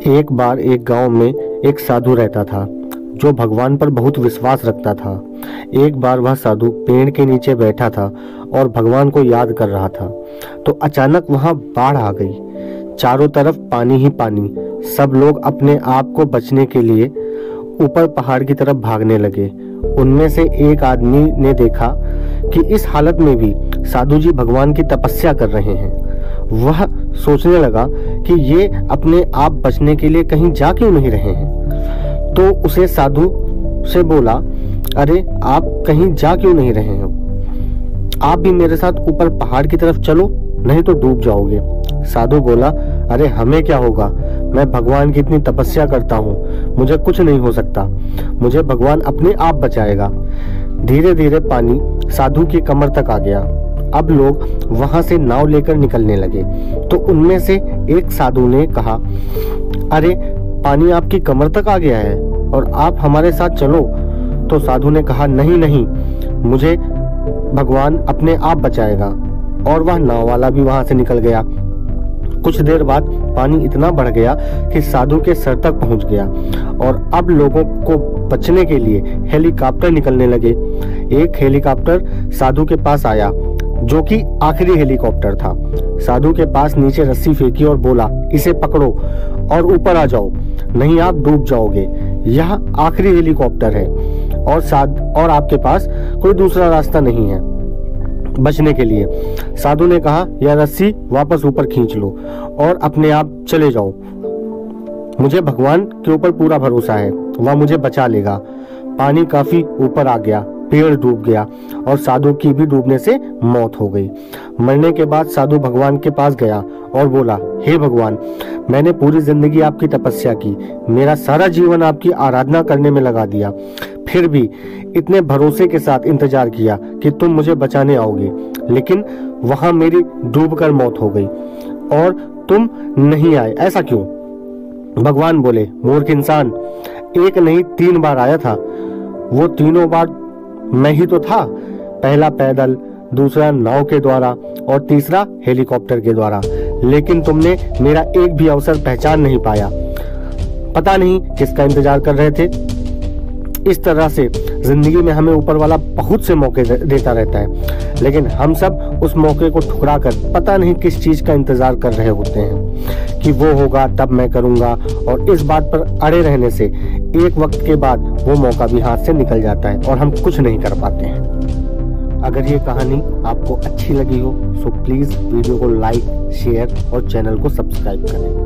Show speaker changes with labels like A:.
A: एक बार एक गांव में एक साधु रहता था जो भगवान पर बहुत विश्वास रखता था। एक बार वह साधु पेड़ के नीचे बैठा था और भगवान को याद कर रहा था, तो अचानक वहां बाढ़ आ गई। चारों तरफ पानी ही पानी। सब लोग अपने आप को बचने के लिए ऊपर पहाड़ की तरफ भागने लगे। उनमें से एक आदमी ने देखा कि इस हालत में भी साधु जी भगवान की तपस्या कर रहे हैं। वह सोचने लगा कि ये अपने आप बचने के लिए कहीं जा क्यों नहीं रहे हैं। तो उसे साधु से बोला, अरे आप कहीं जा क्यों नहीं रहे हो? आप भी मेरे साथ ऊपर पहाड़ की तरफ चलो, नहीं तो डूब जाओगे। साधु बोला, अरे हमें क्या होगा, मैं भगवान की इतनी तपस्या करता हूँ, मुझे कुछ नहीं हो सकता, मुझे भगवान अपने आप बचाएगा। धीरे धीरे पानी साधु की कमर तक आ गया। अब लोग वहां से नाव लेकर निकलने लगे, तो उनमें से एक साधु ने कहा, अरे पानी आपकी कमर तक आ गया है और आप हमारे साथ चलो। तो साधु ने कहा, नहीं नहीं, मुझे भगवान अपने आप बचाएगा। और वह नाव वाला भी वहां से निकल गया। कुछ देर बाद पानी इतना बढ़ गया कि साधु के सर तक पहुंच गया और अब लोगों को बचने के लिए हेलीकॉप्टर निकलने लगे। एक हेलीकॉप्टर साधु के पास आया, जो कि आखिरी हेलीकॉप्टर था। साधु के पास नीचे रस्सी फेंकी और बोला, इसे पकड़ो और ऊपर आ जाओ, नहीं आप डूब जाओगे। यह आखिरी हेलीकॉप्टर है और आपके पास कोई दूसरा रास्ता नहीं है बचने के लिए। साधु ने कहा, यह रस्सी वापस ऊपर खींच लो और अपने आप चले जाओ। मुझे भगवान के ऊपर पूरा भरोसा है, वह मुझे बचा लेगा। पानी काफी ऊपर आ गया, पेड़ डूब गया और साधु की भी डूबने से मौत हो गई। मरने के बाद साधु भगवान के पास गया और बोला, हे भगवान, मैंने पूरी जिंदगी आपकी तपस्या की, मेरा सारा जीवन आपकी आराधना करने में लगा दिया, फिर भी इतने भरोसे के साथ इंतजार किया कि तुम मुझे बचाने आओगे, लेकिन वहां मेरी डूबकर मौत हो गई और तुम नहीं आए, ऐसा क्यों? भगवान बोले, मूर्ख इंसान, एक नहीं 3 बार आया था, वो तीनों बार मैं ही तो था। पहला पैदल, दूसरा नाव के द्वारा और तीसरा हेलीकॉप्टर के द्वारा, लेकिन तुमने मेरा एक भी अवसर पहचान नहीं पाया। पता नहीं किसका इंतजार कर रहे थे। इस तरह से जिंदगी में हमें ऊपर वाला बहुत से मौके देता रहता है, लेकिन हम सब उस मौके को ठुकरा कर पता नहीं किस चीज का इंतजार कर रहे होते हैं कि वो होगा तब मैं करूंगा, और इस बात पर अड़े रहने से एक वक्त के बाद वो मौका भी हाथ से निकल जाता है और हम कुछ नहीं कर पाते हैं। अगर ये कहानी आपको अच्छी लगी हो तो प्लीज वीडियो को लाइक, शेयर और चैनल को सब्सक्राइब करें।